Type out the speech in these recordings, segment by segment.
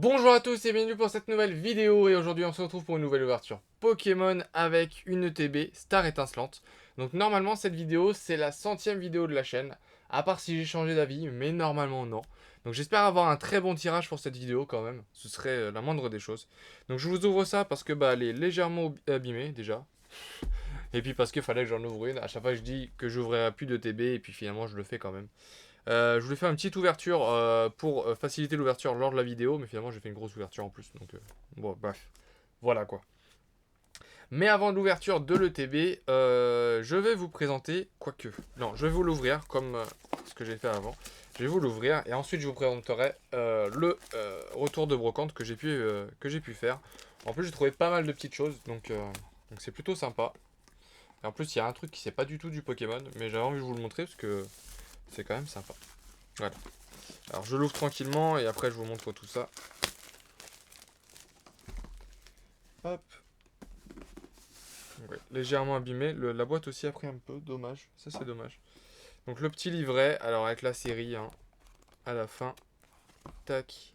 Bonjour à tous et bienvenue pour cette nouvelle vidéo et aujourd'hui on se retrouve pour une nouvelle ouverture Pokémon avec une ETB Star étincelante. Donc normalement cette vidéo c'est la 100e vidéo de la chaîne, à part si j'ai changé d'avis, mais normalement non. Donc j'espère avoir un très bon tirage pour cette vidéo quand même, ce serait la moindre des choses. Donc je vous ouvre ça parce que elle est légèrement abîmée déjà. Et puis parce qu'il fallait que j'en ouvre une, à chaque fois je dis que j'ouvrirai plus de TB et puis finalement je le fais quand même. Je voulais faire une petite ouverture pour faciliter l'ouverture lors de la vidéo, mais finalement j'ai fait une grosse ouverture en plus. Donc bon, bref, voilà quoi. Mais avant l'ouverture de l'ETB, je vais vous présenter, quoique, non, je vais vous l'ouvrir comme ce que j'ai fait avant. Je vais vous l'ouvrir et ensuite je vous présenterai le retour de brocante que j'ai pu faire. En plus j'ai trouvé pas mal de petites choses, donc c'est plutôt sympa. Et en plus il y a un truc qui c'est pas du tout du Pokémon, mais j'avais envie de vous le montrer parce que c'est quand même sympa. Voilà. Alors je l'ouvre tranquillement et après je vous montre tout ça. Hop. Ouais, légèrement abîmé. La boîte aussi a pris un peu, dommage. Ça c'est dommage. Donc le petit livret, alors avec la série, hein, à la fin. Tac.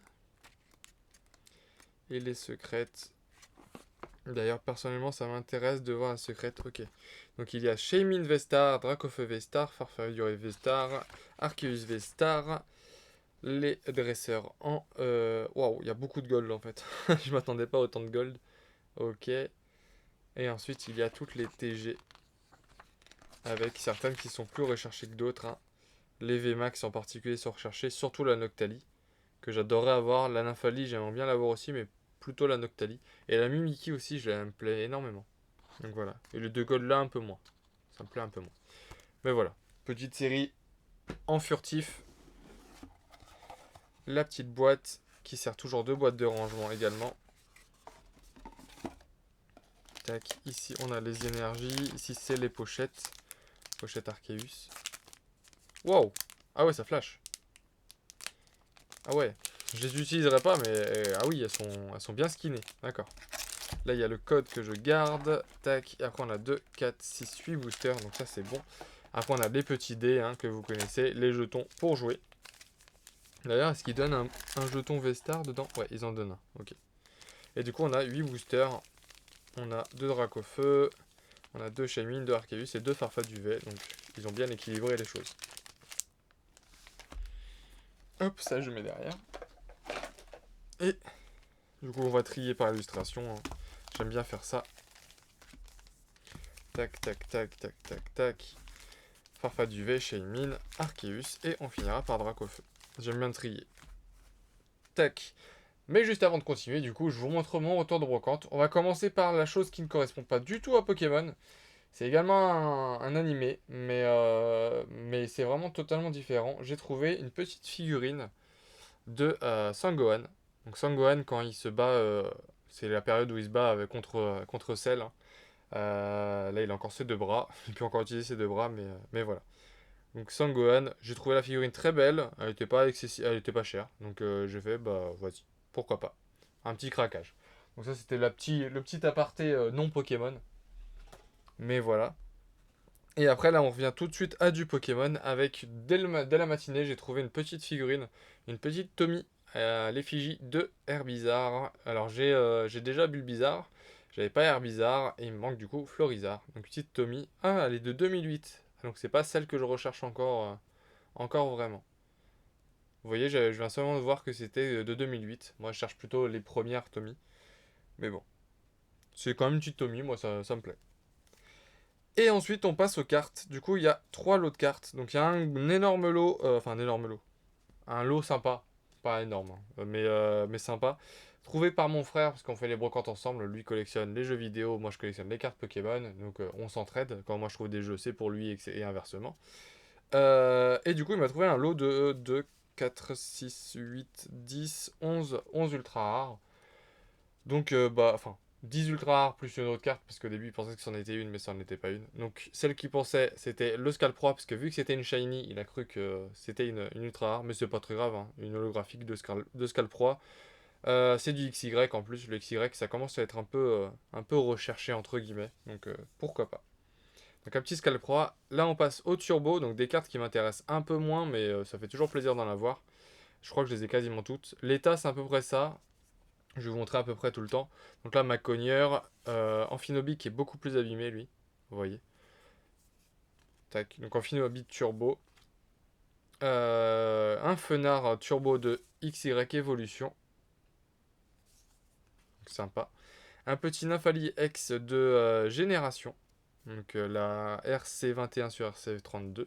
Et les secrètes. D'ailleurs personnellement ça m'intéresse de voir la secrète. Ok. Donc il y a Shaymin Vestar, Dracofeu Vestar, Farfariure Vestar, Arceus Vestar. Les dresseurs en... Waouh, il y a beaucoup de gold en fait. Je m'attendais pas à autant de gold. Ok. Et ensuite, il y a toutes les TG, avec certaines qui sont plus recherchées que d'autres, hein. Les VMAX en particulier sont recherchées, surtout la Noctali, que j'adorerais avoir. La Nymphalie, j'aimerais bien l'avoir aussi, mais plutôt la Noctali. Et la Mimikyu aussi, elle me plaît énormément. Donc voilà. Et le 2 gold là, un peu moins. Ça me plaît un peu moins. Mais voilà. Petite série en furtif. La petite boîte qui sert toujours de boîte de rangement également. Tac, ici on a les énergies, ici c'est les pochettes. Pochette Arceus. Wow. Ah ouais, ça flash. Ah ouais. Je les utiliserai pas, mais ah oui, elles sont bien skinnées. D'accord. Là, il y a le code que je garde. Tac. Et après, on a 2, 4, 6, 8 boosters. Donc ça, c'est bon. Après, on a les petits dés hein, que vous connaissez. Les jetons pour jouer. D'ailleurs, est-ce qu'ils donnent un jeton Vestar dedans? Ouais, ils en donnent un. Ok. Et du coup, on a 8 boosters. On a 2 Dracofeu. On a 2 Shaymin, 2 Arceus et 2 Farfaduvet. Donc, ils ont bien équilibré les choses. Hop, ça, je mets derrière. Et du coup, on va trier par illustration, hein. J'aime bien faire ça. Tac, tac, tac, tac, tac, tac. Farfaduvet, Shaymin, Arceus. Et on finira par Dracofeu. J'aime bien trier. Tac. Mais juste avant de continuer, du coup, je vous montre mon retour de brocante. On va commencer par la chose qui ne correspond pas du tout à Pokémon. C'est également un animé, mais c'est vraiment totalement différent. J'ai trouvé une petite figurine de Sangohan. Donc Sangohan, quand il se bat, c'est la période où il se bat contre Cell, hein. Là, il a encore ses deux bras. Il peut encore utiliser ses deux bras, mais voilà. Donc Sangohan, j'ai trouvé la figurine très belle. Elle était pas excessive, elle était pas chère. Donc j'ai fait, bah vas-y, pourquoi pas. Un petit craquage. Donc ça, c'était le petit aparté non Pokémon. Mais voilà. Et après, là, on revient tout de suite à du Pokémon. Avec, dès la matinée, j'ai trouvé une petite figurine, une petite Tommy à l'effigie de Herbizarre. Alors, j'ai déjà Bulbizarre, j'avais pas Herbizarre, et il me manque du coup Florizarre. Donc, petite Tommy. Ah, elle est de 2008. Donc, c'est pas celle que je recherche encore vraiment. Vous voyez, je viens seulement de voir que c'était de 2008. Moi, je cherche plutôt les premières Tommy. Mais bon, c'est quand même une petite Tommy, moi, ça me plaît. Et ensuite, on passe aux cartes. Du coup, il y a 3 lots de cartes. Donc, il y a un énorme lot. Enfin, un énorme lot. Un lot sympa. Pas énorme, hein, mais sympa. Trouvé par mon frère, parce qu'on fait les brocantes ensemble. Lui collectionne les jeux vidéo. Moi, je collectionne les cartes Pokémon. Donc, on s'entraide. Quand moi, je trouve des jeux, c'est pour lui et inversement. Et du coup, il m'a trouvé un lot de 4, 6, 8, 10, 11 ultra rares. Donc, enfin, 10 ultra rares plus une autre carte, parce qu'au début, il pensait que c'en était une, mais ça n'en était pas une. Donc, celle qu'il pensait, c'était le Scalproie, parce que vu que c'était une shiny, il a cru que c'était une ultra rare, mais c'est pas très grave, hein, une holographique de Scalproie. C'est du XY en plus, le XY, ça commence à être un peu recherché, entre guillemets, donc pourquoi pas. Donc, un petit Scalproie. Là, on passe au Turbo, donc des cartes qui m'intéressent un peu moins, mais ça fait toujours plaisir d'en avoir. Je crois que je les ai quasiment toutes. L'état, c'est à peu près ça. Je vais vous montrer à peu près tout le temps. Donc là, ma cogneur, Amphinobi qui est beaucoup plus abîmé, lui. Vous voyez. Tac. Donc Amphinobi turbo. Un Fenard turbo de XY Evolution. Donc, sympa. Un petit Nymphali X de génération. Donc la RC21 sur RC32.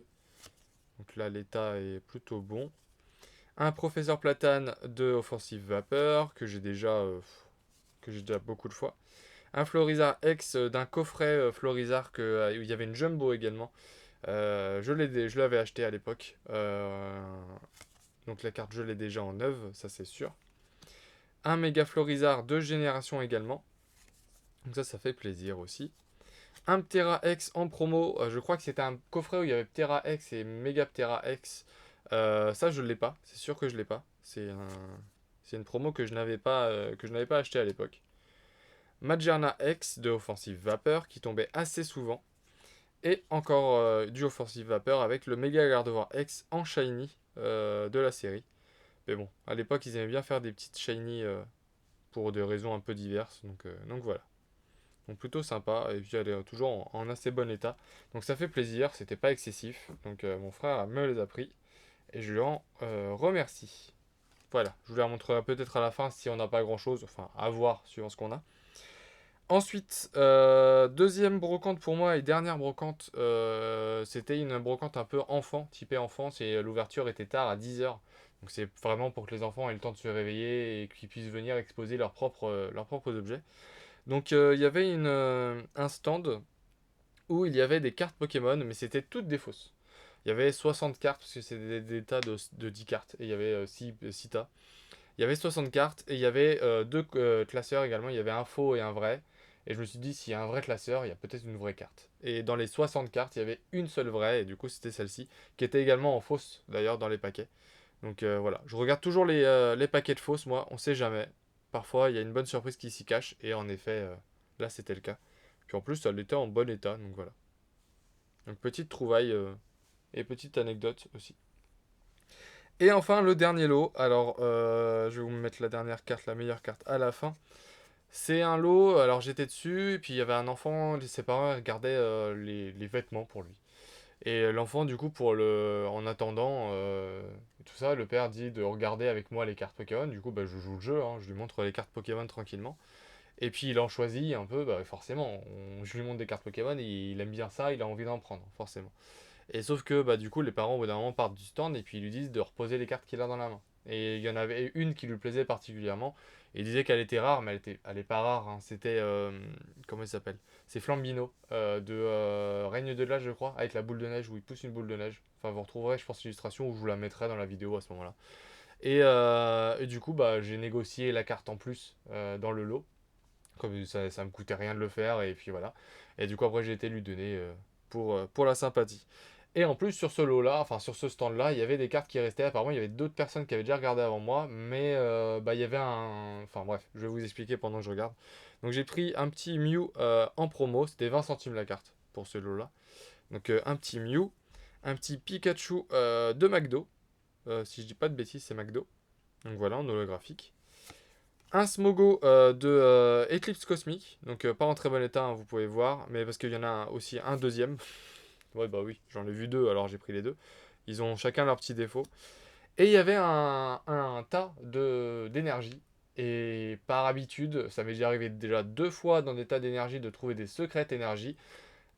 Donc là, l'état est plutôt bon. Un Professeur Platane de Offensive Vapeur que j'ai déjà beaucoup de fois. Un Florizard X d'un coffret Florizard où il y avait une Jumbo également. Je l'avais acheté à l'époque. Donc la carte, je l'ai déjà en neuve, ça c'est sûr. Un Méga Florizard de génération également. Donc ça fait plaisir aussi. Un Ptera X en promo. Je crois que c'était un coffret où il y avait Ptera X et Mega Ptera X. Ça, je ne l'ai pas. C'est sûr que je ne l'ai pas. C'est une promo que je n'avais pas acheté à l'époque. Majerna X de Offensive Vapeur qui tombait assez souvent. Et encore du Offensive Vapeur avec le Mega Gardevoir X en shiny de la série. Mais bon, à l'époque, ils aimaient bien faire des petites shiny pour des raisons un peu diverses. Donc voilà. Donc plutôt sympa. Et puis elle est toujours en assez bon état. Donc ça fait plaisir. C'était pas excessif. Donc mon frère me les a pris. Et je lui en remercie. Voilà. Je vous les remontrerai peut-être à la fin si on n'a pas grand chose. Enfin, à voir suivant ce qu'on a. Ensuite, deuxième brocante pour moi et dernière brocante, c'était une brocante un peu enfant, typée enfant, et l'ouverture était tard à 10 h. Donc c'est vraiment pour que les enfants aient le temps de se réveiller et qu'ils puissent venir exposer leurs propres objets. Donc il y avait un stand où il y avait des cartes Pokémon, mais c'était toutes des fausses. Il y avait 60 cartes, parce que c'est des tas de 10 cartes, et il y avait 6 tas. Il y avait 60 cartes et il y avait deux classeurs également. Il y avait un faux et un vrai. Et je me suis dit, s'il y a un vrai classeur, il y a peut-être une vraie carte. Et dans les 60 cartes, il y avait une seule vraie. Et du coup, c'était celle-ci, qui était également en fausse, d'ailleurs, dans les paquets. Donc voilà. Je regarde toujours les paquets de fausses, moi. On sait jamais. Parfois, il y a une bonne surprise qui s'y cache. Et en effet, là, c'était le cas. Puis en plus, ça l'était en bon état. Donc voilà. Donc petite trouvaille et petite anecdote aussi. Et enfin, le dernier lot. Alors, je vais vous mettre la dernière carte, la meilleure carte à la fin. C'est un lot, alors j'étais dessus, et puis il y avait un enfant, ses parents regardaient les vêtements pour lui. Et l'enfant, du coup, en attendant tout ça, le père dit de regarder avec moi les cartes Pokémon. Du coup, bah, je joue le jeu, hein, je lui montre les cartes Pokémon tranquillement. Et puis il en choisit un peu, bah, forcément. Je lui montre des cartes Pokémon, il aime bien ça, il a envie d'en prendre, forcément. Et sauf que bah, du coup, les parents, au bout d'un moment, partent du stand et puis ils lui disent de reposer les cartes qu'il a dans la main. Et il y en avait une qui lui plaisait particulièrement. Et il disait qu'elle était rare, mais elle est pas rare, hein. C'était. Comment il s'appelle? C'est Flambino, de Règne de l'âge, je crois, avec la boule de neige, où il pousse une boule de neige. Enfin, vous retrouverez, je pense, l'illustration, où je vous la mettrai dans la vidéo à ce moment-là. Et du coup, bah, j'ai négocié la carte en plus dans le lot. Comme ça me coûtait rien de le faire, et puis voilà. Et du coup, après, j'ai été lui donner pour la sympathie. Et en plus, sur ce lot-là, enfin sur ce stand-là, il y avait des cartes qui restaient. Apparemment, il y avait d'autres personnes qui avaient déjà regardé avant moi, mais bah, il y avait un. Enfin bref, je vais vous expliquer pendant que je regarde. Donc j'ai pris un petit Mew en promo, c'était 20 centimes la carte pour ce lot-là. Donc un petit Mew, un petit Pikachu de McDo. Si je dis pas de bêtises, c'est McDo. Donc voilà, en holographique. Un Smogo de Eclipse Cosmique, donc pas en très bon état, hein, vous pouvez voir, mais parce qu'il y en a aussi un deuxième. Ouais, bah oui, j'en ai vu deux, alors j'ai pris les deux. Ils ont chacun leurs petits défauts. Et il y avait un tas d'énergie. Et par habitude, ça m'est déjà arrivé déjà 2 fois dans des tas d'énergie de trouver des secrètes énergie.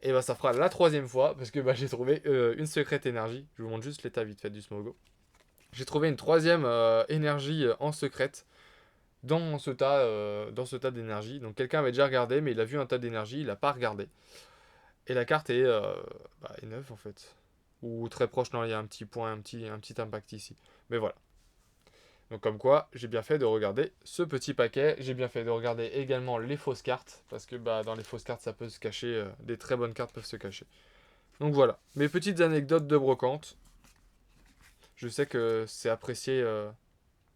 Et bah ça fera la troisième fois, parce que bah, j'ai trouvé une secrète énergie. Je vous montre juste l'état vite fait du Smogo. J'ai trouvé une troisième énergie en secrète dans ce tas d'énergie. Donc quelqu'un avait déjà regardé, mais il a vu un tas d'énergie, il n'a pas regardé. Et la carte est neuve en fait. Ou très proche, non, il y a un petit point, un petit impact ici. Mais voilà. Donc comme quoi, j'ai bien fait de regarder ce petit paquet. J'ai bien fait de regarder également les fausses cartes. Parce que bah, dans les fausses cartes, ça peut se cacher. Des très bonnes cartes peuvent se cacher. Donc voilà. Mes petites anecdotes de brocante. Je sais que c'est apprécié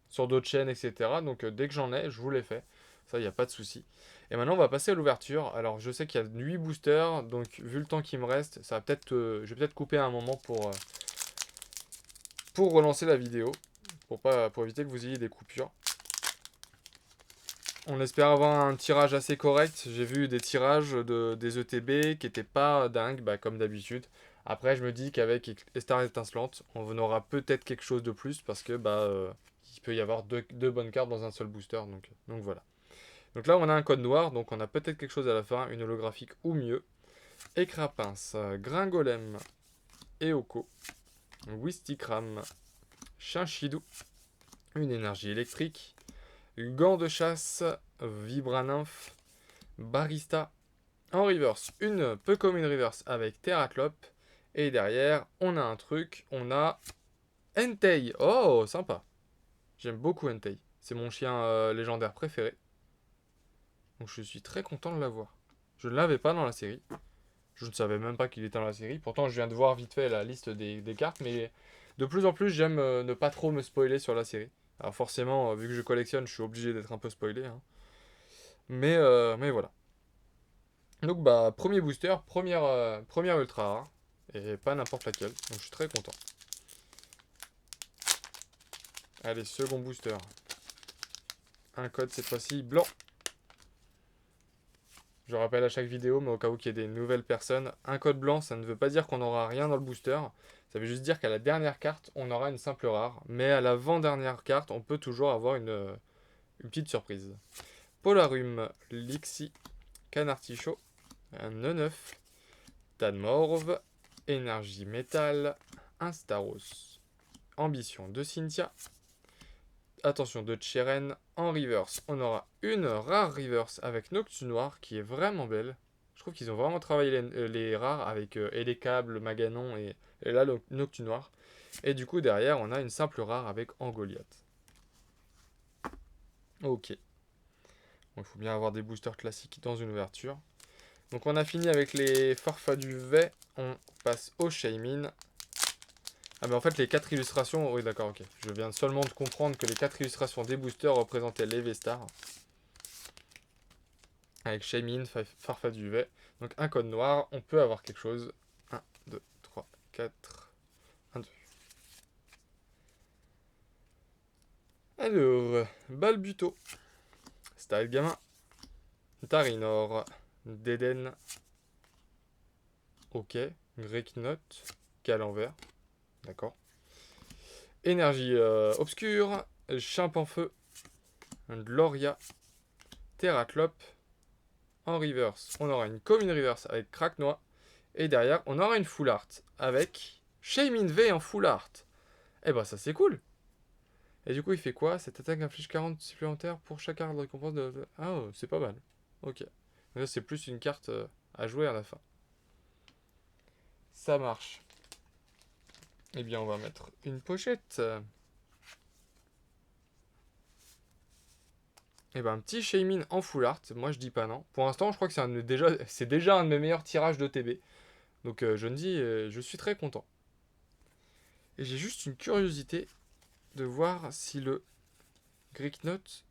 sur d'autres chaînes, etc. Donc dès que j'en ai, je vous les fais. Ça, il n'y a pas de souci. Et maintenant, on va passer à l'ouverture. Alors, je sais qu'il y a 8 boosters, donc vu le temps qui me reste, je vais peut-être couper un moment pour relancer la vidéo, pour éviter que vous ayez des coupures. On espère avoir un tirage assez correct. J'ai vu des tirages des ETB qui étaient pas dingues, bah, comme d'habitude. Après, je me dis qu'avec Star étincelante, on aura peut-être quelque chose de plus parce que il peut y avoir deux bonnes cartes dans un seul booster. Donc voilà. Donc là, on a un code noir, donc on a peut-être quelque chose à la fin, une holographique ou mieux. Écrapince, Gringolem, Eoko, Wistikram, Chinchidou, une énergie électrique, gant de chasse, Vibranymph, Barista, en reverse, une peu comme une reverse avec Terraclope, et derrière, on a un truc, on a Entei. Oh, sympa. J'aime beaucoup Entei. C'est mon chien légendaire préféré. Donc je suis très content de l'avoir. Je ne l'avais pas dans la série. Je ne savais même pas qu'il était dans la série. Pourtant, je viens de voir vite fait la liste des cartes, mais de plus en plus, j'aime ne pas trop me spoiler sur la série. Alors forcément, vu que je collectionne, je suis obligé d'être un peu spoilé, hein. Mais voilà. Donc bah, premier booster, première ultra rare. Et pas n'importe laquelle. Donc je suis très content. Allez, second booster. Un code cette fois-ci blanc. Je rappelle à chaque vidéo, mais au cas où il y ait des nouvelles personnes, un code blanc, ça ne veut pas dire qu'on n'aura rien dans le booster. Ça veut juste dire qu'à la dernière carte, on aura une simple rare. Mais à l'avant-dernière carte, on peut toujours avoir une petite surprise. Polarum, Lixie, Canartichaud, un E9, Tanmorve, Énergie Métal, un Staros, Ambition de Cynthia, attention de Cheren. En reverse, on aura une rare reverse avec Noctunoir qui est vraiment belle. Je trouve qu'ils ont vraiment travaillé les rares avec Elécable, Maganon et là le Noctunoir. Et du coup derrière on a une simple rare avec Angoliath. Ok. Il faut bien avoir des boosters classiques dans une ouverture. Donc on a fini avec les Farfas du Vet. On passe au Shaymin. Ah mais en fait les 4 illustrations... Oui d'accord, ok. Je viens seulement de comprendre que les 4 illustrations des boosters représentaient les V-Stars. Avec Shaymin, Farfa du Vet. Donc un code noir, on peut avoir quelque chose. 1, 2, 3, 4, 1, 2. Alors, Balbuto, Style Gamin, Tarinor, Deden, ok, Greyknote, qui est à l'envers, d'accord. Énergie obscure, Chimp en feu, Gloria, Terraclope. En reverse, on aura une commune reverse avec Cracknois. Et derrière, on aura une full art avec Shaymin V en full art. Et bah ça c'est cool. Et du coup, il fait quoi? Cette attaque inflige 40 supplémentaires pour chaque carte de récompense de... Ah, c'est pas mal. Ok. Là, c'est plus une carte à jouer à la fin. Ça marche. Eh bien, on va mettre une pochette. Et ben, un petit Shaymin en full art. Moi, je dis pas non. Pour l'instant, je crois que c'est déjà un de mes meilleurs tirages de TB. Donc, je suis très content. Et j'ai juste une curiosité de voir si le Greeknote...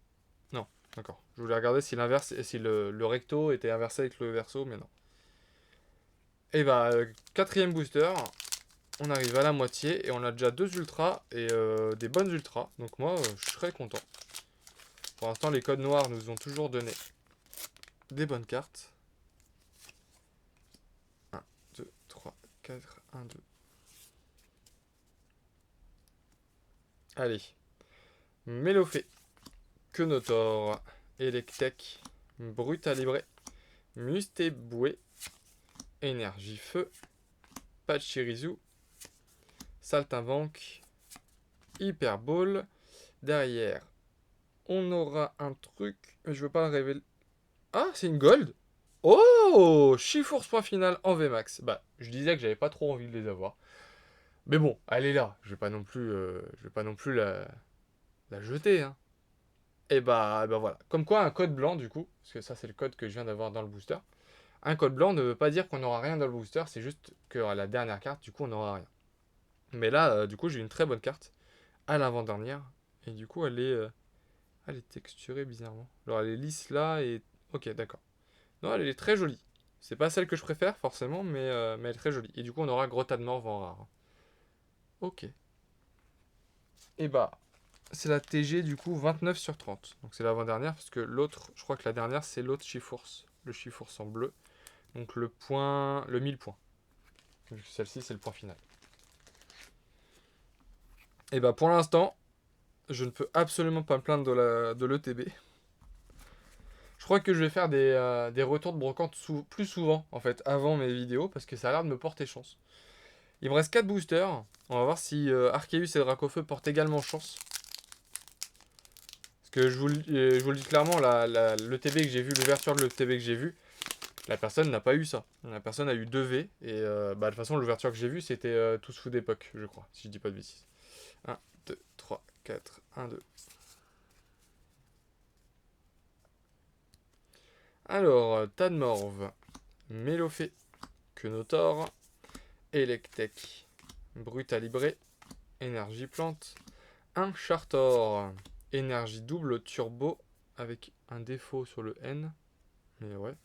Non, d'accord. Je voulais regarder si si le recto était inversé avec le verso, mais non. Et bah, quatrième booster, on arrive à la moitié et on a déjà 2 ultras et des bonnes ultras. Donc moi, je serais content. Pour l'instant, les codes noirs nous ont toujours donné des bonnes cartes. 1, 2, 3, 4, 1, 2. Allez. Mélofée, Quenotor, Electek, Brutalibré, Mustéboué, Énergie Feu, Pachirisu, Saltimbanque, Hyperball. Derrière, on aura un truc, mais je veux pas le révéler. Ah, c'est une gold. Oh, Chifourse point final en VMAX. Bah, je disais que j'avais pas trop envie de les avoir. Mais bon, elle est là. Je vais pas non plus la jeter, hein. Et bah voilà. Comme quoi, un code blanc, du coup, parce que ça, c'est le code que je viens d'avoir dans le booster. Un code blanc ne veut pas dire qu'on n'aura rien dans le booster, c'est juste qu'à la dernière carte, du coup, on n'aura rien. Mais là, du coup, j'ai une très bonne carte à l'avant-dernière. Et du coup, elle est texturée bizarrement. Alors, elle est lisse là et... Ok, d'accord. Non, elle est très jolie. C'est pas celle que je préfère, forcément, mais elle est très jolie. Et du coup, on aura Grotta de Morve en rare. Ok. Et bah, c'est la TG du coup 29 sur 30. Donc c'est l'avant-dernière parce que l'autre, je crois que la dernière c'est l'autre Chifours. Le Chifours en bleu. Donc le 1000 points. Celle-ci c'est le point final. Et bah pour l'instant, je ne peux absolument pas me plaindre de l'ETB. Je crois que je vais faire des retours de brocante plus souvent en fait avant mes vidéos parce que ça a l'air de me porter chance. Il me reste 4 boosters. On va voir si Arceus et Dracofeu portent également chance. Parce que je vous le dis clairement, l'ETB que j'ai vu, l'ouverture de l'ETB que j'ai vu, la personne n'a pas eu ça. La personne a eu 2 V. Et de toute façon, l'ouverture que j'ai vue, c'était tous sous d'époque, je crois, si je dis pas de bêtises. 1, 2, 3, 4, 1, 2. Alors, Tadmorve, Mélofée, Quenotor, Electek, Brutalibré, Énergie Plante, un Chartor, Énergie double turbo avec un défaut sur le N. Mais ouais.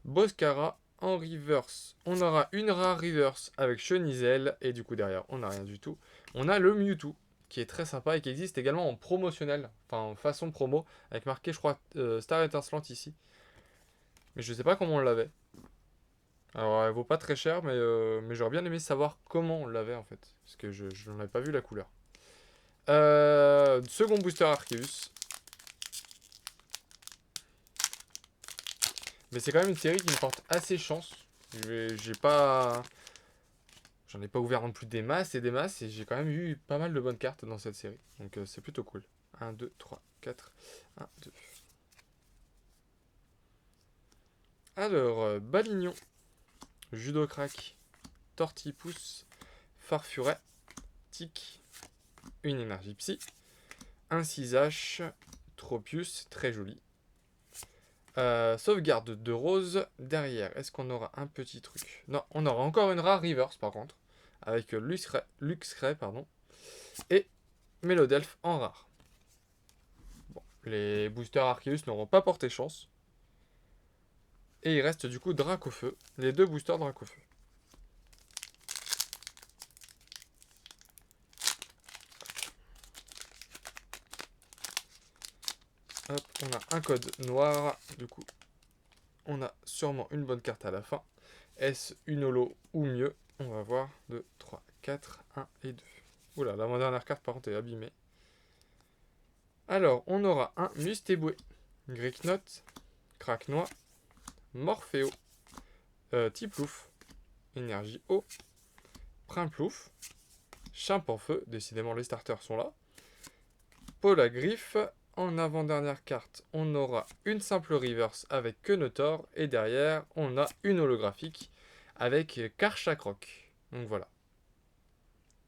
Boscara en reverse. On aura une rare reverse avec Chenizel. Et du coup, derrière, on n'a rien du tout. On a le Mewtwo qui est très sympa et qui existe également en promotionnel. Enfin, en façon promo. Avec marqué, je crois, Star Étincelante ici. Mais je sais pas comment on l'avait. Alors, elle vaut pas très cher, mais j'aurais bien aimé savoir comment on l'avait en fait. Parce que je n'en avais pas vu la couleur. Second booster Arceus. Mais c'est quand même une série qui me porte assez chance. J'ai pas. J'en ai pas ouvert non plus des masses et j'ai quand même eu pas mal de bonnes cartes dans cette série. Donc c'est plutôt cool. 1, 2, 3, 4. 1, 2. Alors, Balignon, Judocrack, Tortipousse, Farfuret, Tic, une énergie psy, un 6H, Tropius, très joli. Sauvegarde de rose derrière. Est-ce qu'on aura un petit truc? Non, on aura encore une rare reverse par contre. Avec Luxray, pardon. Et Mélodelph en rare. Bon, les boosters Arceus n'auront pas porté chance. Et il reste du coup Dracofeu. Les deux boosters Dracofeu. Hop, on a un code noir. Du coup, on a sûrement une bonne carte à la fin. Est-ce une holo ou mieux? On va voir. 2, 3, 4, 1 et 2. Oula, l'avant-dernière carte par contre est abîmée. Alors, on aura un Mustéboué, Gricknot, Cracknois, Morpheo, Tiplouf, Énergie Eau, Primplouf, Chimpanfeu, décidément les starters sont là, Polagriffe. En avant-dernière carte, on aura une simple reverse avec Quenotor et derrière, on a une holographique avec Karchakroc. Donc voilà.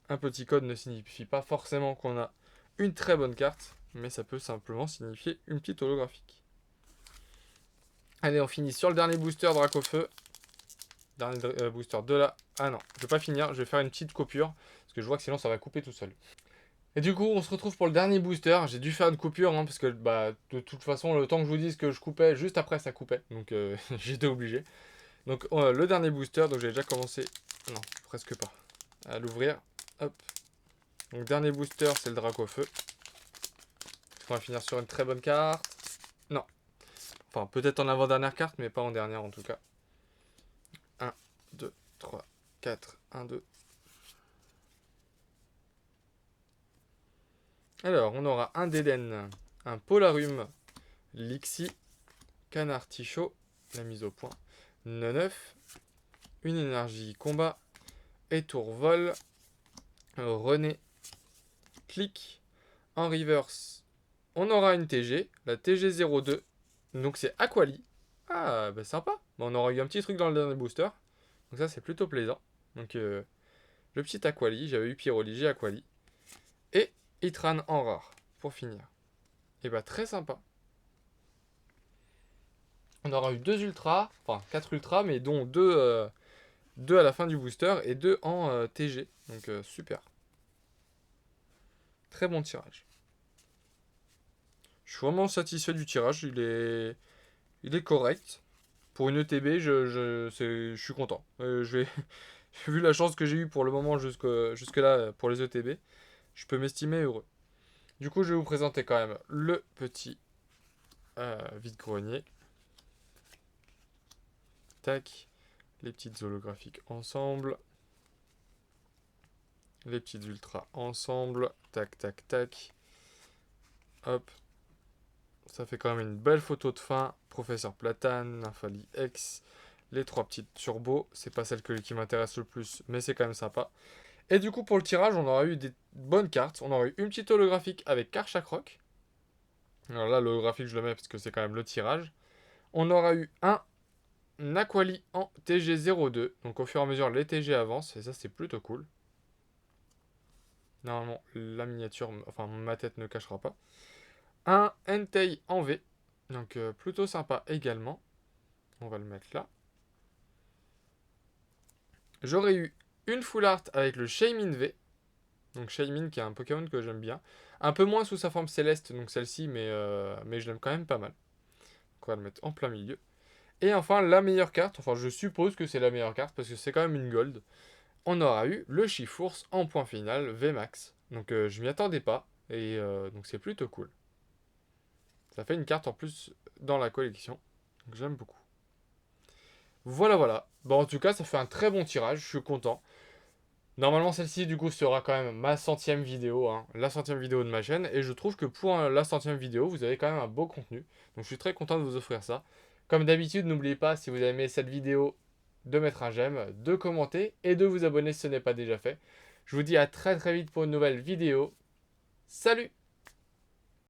Un petit code ne signifie pas forcément qu'on a une très bonne carte, mais ça peut simplement signifier une petite holographique. Allez, on finit sur le dernier booster Dracofeu. Dernier booster de là. Ah non, je vais pas finir, je vais faire une petite coupure, parce que je vois que sinon ça va couper tout seul. Et du coup, on se retrouve pour le dernier booster. J'ai dû faire une coupure, hein, parce que de toute façon, le temps que je vous dise que je coupais, juste après ça coupait. Donc j'étais obligé. Donc le dernier booster, donc j'ai déjà commencé, non, presque pas, à l'ouvrir. Hop. Donc dernier booster, c'est le Dracofeu. On va finir sur une très bonne carte. Non. Enfin, peut-être en avant-dernière carte, mais pas en dernière en tout cas. 1, 2, 3, 4, 1, 2. Alors, on aura un Dédenne, un Polarium, Lixie, Canard Tichot, la mise au point, Neuf, une énergie combat, Étourvol, René, Click, en reverse, on aura une TG, la TG02, donc c'est Aquali. Ah, bah sympa, on aura eu un petit truc dans le dernier booster, donc ça c'est plutôt plaisant. Donc le petit Aquali, j'avais eu Pyroli, j'ai Aquali. Et Itran en rare, pour finir. Et bah très sympa. On aura eu 2 ultras, enfin 4 ultras, mais dont 2 à la fin du booster et 2 en TG. Donc super. Très bon tirage. Je suis vraiment satisfait du tirage, il est correct. Pour une ETB, je suis content. Vu la chance que j'ai eue pour le moment jusque là pour les ETB, je peux m'estimer heureux. Du coup, je vais vous présenter quand même le petit vide-grenier. Tac. Les petites holographiques ensemble. Les petites ultras ensemble. Tac, tac, tac. Hop. Ça fait quand même une belle photo de fin. Professeur Platane, Nymphali X. Les 3 petites turbos. C'est pas celle qui m'intéresse le plus, mais c'est quand même sympa. Et du coup, pour le tirage, on aura eu des bonnes cartes. On aura eu une petite holographique avec Karchakroc. Alors là, l'holographique, je le mets parce que c'est quand même le tirage. On aura eu un Aquali en TG02. Donc au fur et à mesure, les TG avancent. Et ça, c'est plutôt cool. Normalement, la miniature, enfin ma tête ne cachera pas. Un Entei en V. Donc plutôt sympa également. On va le mettre là. J'aurais eu une full art avec le Shaymin V. Donc Shaymin qui est un Pokémon que j'aime bien. Un peu moins sous sa forme céleste, donc celle-ci, mais je l'aime quand même pas mal. Donc on va le mettre en plein milieu. Et enfin, la meilleure carte, enfin je suppose que c'est la meilleure carte parce que c'est quand même une gold. On aura eu le Chifours en point final VMAX. Donc je m'y attendais pas. Et donc c'est plutôt cool. Ça fait une carte en plus dans la collection. Donc j'aime beaucoup. Voilà, voilà. Bon, en tout cas, ça fait un très bon tirage. Je suis content. Normalement, celle-ci, du coup, sera quand même ma 100e vidéo. Hein, la 100e vidéo de ma chaîne. Et je trouve que pour la 100e vidéo, vous avez quand même un beau contenu. Donc je suis très content de vous offrir ça. Comme d'habitude, n'oubliez pas, si vous avez aimé cette vidéo, de mettre un j'aime, de commenter et de vous abonner si ce n'est pas déjà fait. Je vous dis à très très vite pour une nouvelle vidéo. Salut!